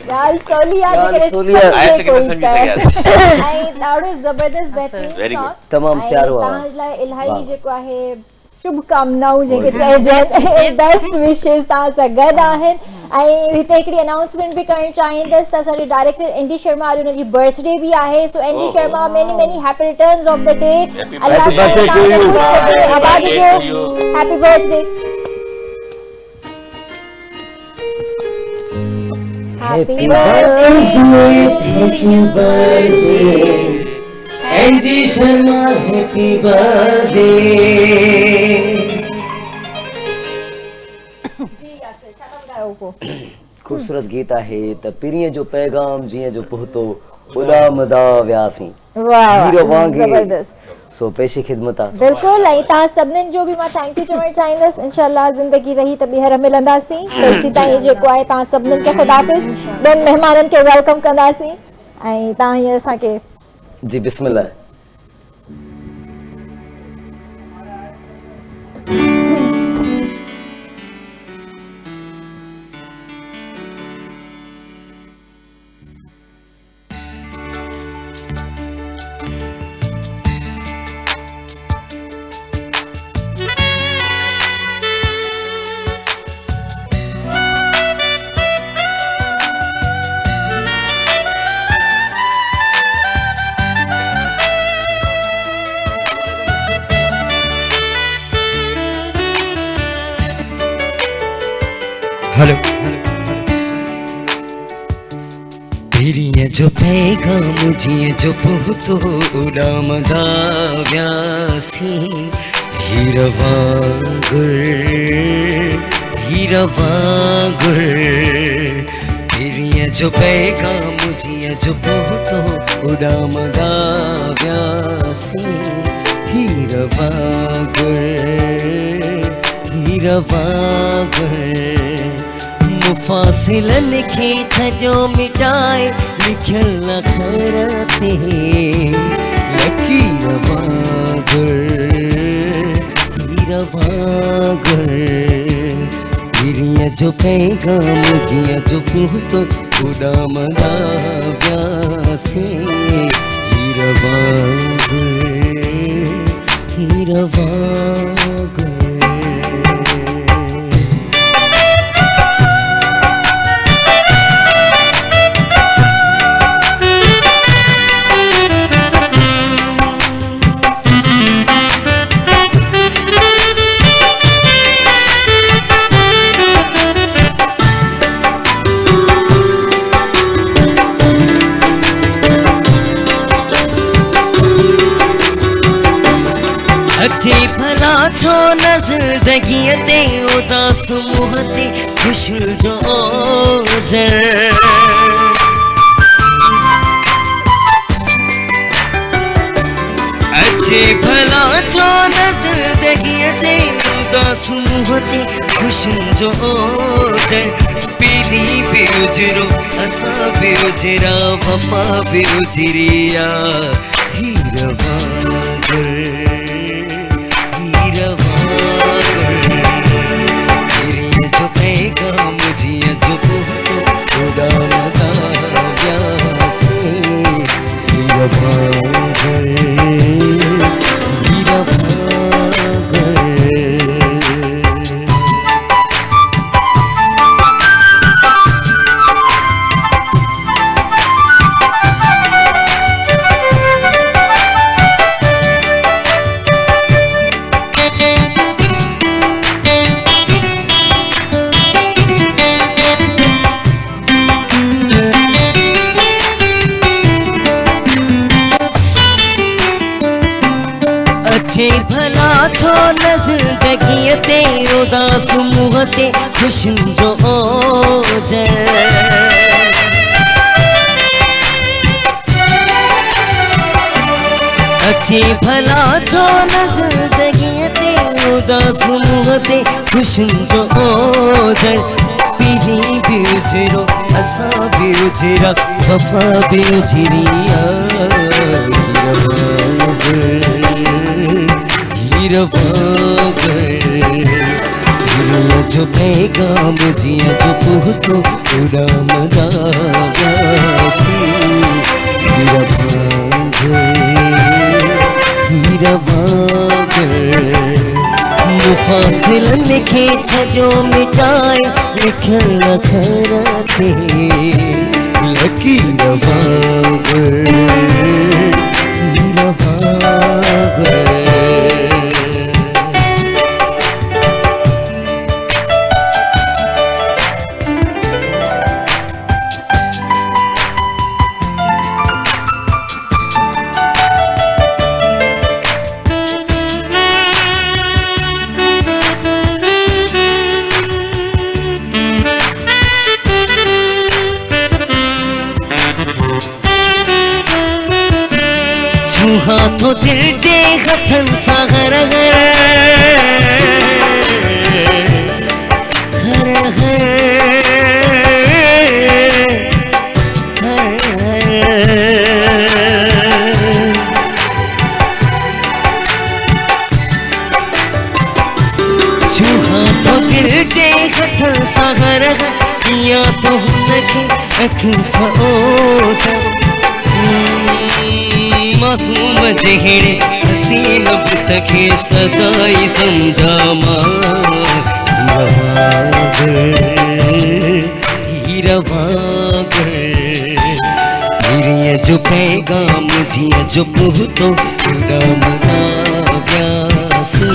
गाल सोलिया आयत के समझी सघियासीं ऐं ॾाढो ज़बरदस्त बहितरीन सॉन्ग तमामु प्यारो आवाज़ तव्हां लाइ इलाही जेको आहे शुभकामनाऊं जेके चइजनि बेस्ट विशेस तव्हां सां गॾु आहिनि ऐं हिते हिकिड़ी अनाउंसमेंट बि करणु चाहींदसि त असांजो डायरेक्टर एनडी शर्मा अॼु हुनजी बर्थडे बि आहे so N D Sharma many happy returns of the day अल्लाह आबाद हुजो happy birthday happy birthday N D Sharma happy birthday खूबसूरत गीत आहे त पीरीअ जो पैगाम जीअं जो पहुतो उॾामदा वियासीं हीरो वांगे सो पेशी ख़िदमत आहे बिल्कुल ऐं तव्हां सभिनीनि जो बि मां थैंक यू चवणु चाहींदसि इंशाल्लाह ज़िंदगी रही त ॿीहर मिलंदासीं तेसीं ताईं जेको आहे तव्हां सभिनीनि खे ख़ुदाफ़िज़ ॿियनि महिमाननि खे वेलकम कंदासीं ऐं तव्हां हींअर असांखे जी बिस्मिल्लाह हेलो पीरीअ जो पैगाम जीअं जो पहुतो उॾामदा वियासीं हीर वांगुर पीरीअ जो पैगाम जीअं जो पहुतो उॾामदा वियासीं हीर वांगुर मुफ़ासिलन खे छॾियो मिटाए लिखियल अखर ते लकीर वांगुर पीरीअ जो पैगाम जीअं जो पहुतो उॾामदा वियासीं हीर वांगुर भला छो न ज़िंदगीअ ते उदास मुंहं ते ख़ुशी जो ओझर अचे भला छो न ज़िंदगीअ ते उदास मुंहं ते ख़ुशी जो ओझर पीली बि उजरो असां बि उजरा वफ़ा बि उजरिया हीर वांगुर अच्छे भला छो ज़िंदगी ते उदास मुँह ते खुशियुनि जो ओजर अच्छे भला छो ज़िंदगी ते उदास मुँह ते खुशियुनि जो ओजर पीरी भी उजरो असां भी उजरा वफ़ा भी उजरी जो पैगाम जिया जो पुहतो उड़ाम दासी मुफासिलन खे छजो मिटाए लिखल नज़र थे लकीर हाथों दिल जे हथन सा घर घर हाथों दिल जे हथन सा घर घर या तो हुनखे अखियुनि सां ओसा मासूम जहिड़े हसीन बुत खे सदाई सम्झा हीर जो पैगाम जिया जो पुहतो उड़ाम प्यासी